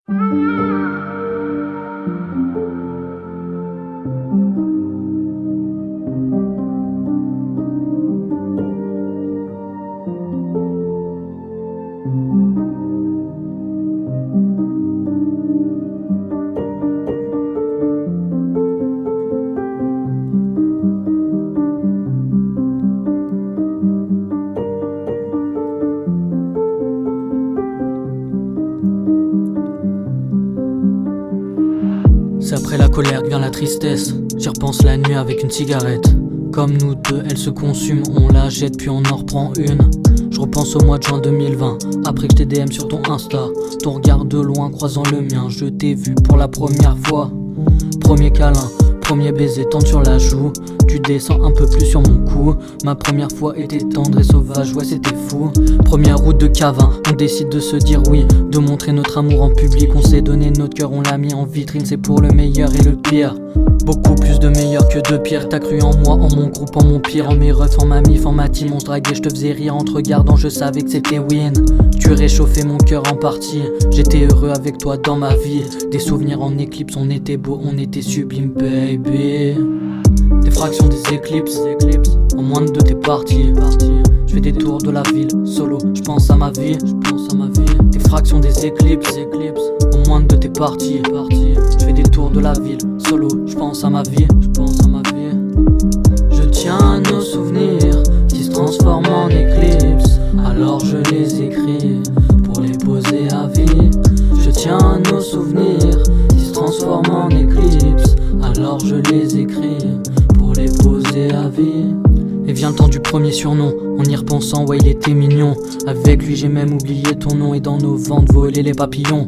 C'est après la colère que vient la tristesse. J'y repense la nuit avec une cigarette. Comme nous deux, elle se consume, on la jette puis on en reprend une. Je repense au mois de juin 2020, après que je t'ai DM sur ton Insta. Ton regard de loin croisant le mien, je t'ai vu pour la première fois. Premier câlin, premier baiser, tendre sur la joue. Tu descends un peu plus sur mon cou. Ma première fois était tendre et sauvage, ouais c'était fou. Première route de Cavin, on décide de se dire oui, de montrer notre amour en public. On s'est donné notre cœur, on l'a mis en vitrine, c'est pour le meilleur et le pire. Beaucoup plus de meilleur que de pire. T'as cru en moi, en mon groupe, en mon pire, en mes refs, en ma mif, en ma team. On se draguait, je te faisais rire en te regardant, je savais que c'était win. Tu réchauffais mon cœur en partie. J'étais heureux avec toi dans ma vie. Des souvenirs en éclipse, on était beau, on était sublime, baby. Des fractions, des éclipses. En moins de deux t'es parti. Je fais des tours de la ville, solo, je pense à ma vie. Des fractions, des éclipses. En moins de deux t'es parti. Je fais des tours de la ville, solo, je pense à ma vie. Je tiens à nos souvenirs qui se transforment en éclipses. Alors je les écris pour les poser à vie. Je tiens à nos souvenirs qui se transforment en éclipses. Alors je les écris pour les poser à vie. Et vient le temps du premier surnom. En y repensant, ouais il était mignon. Avec lui j'ai même oublié ton nom. Et dans nos ventes volaient les papillons.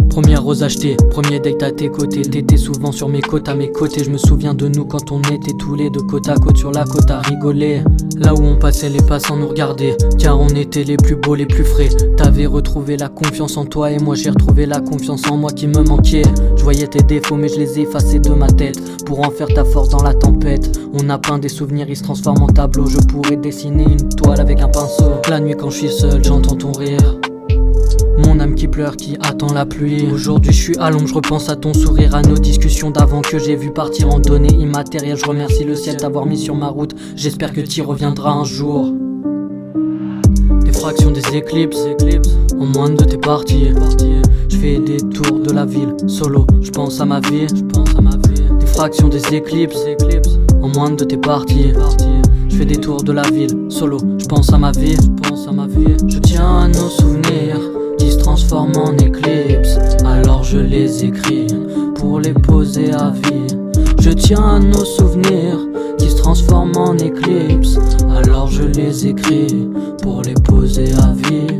Première rose achetée, premier date à tes côtés. T'étais souvent sur mes côtes, à mes côtés. Je me souviens de nous quand on était tous les deux côte à côte sur la côte à rigoler. Là où on passait les passants nous regardaient, car on était les plus beaux, les plus frais. T'avais retrouvé la confiance en toi et moi j'ai retrouvé la confiance en moi qui me manquait. Je voyais tes défauts mais je les ai effacés de ma tête pour en faire ta force dans la tempête. On a peint des souvenirs, ils se transforment en tableau. Je pourrais dessiner une toile avec un pinceau. La nuit quand je suis seul, j'entends ton rire. Mon âme qui pleure, qui attend la pluie. Aujourd'hui je suis à l'ombre, je repense à ton sourire, à nos discussions d'avant que j'ai vu partir en données immatérielles. Je remercie le ciel d'avoir mis sur ma route, j'espère que t'y reviendras un jour. Des fractions, des éclipses. En moins de deux t'es parti. Je fais des tours de la ville, solo, je pense à ma vie. Des fractions, des éclipses. En moins de deux t'es parti. Je fais des tours de la ville, solo, je pense à ma vie. Je tiens à nos souvenirs qui se transforment en éclipses. Alors je les écris pour les poser à vie. Je tiens à nos souvenirs qui se transforment en éclipses. Alors je les écris pour les poser à vie.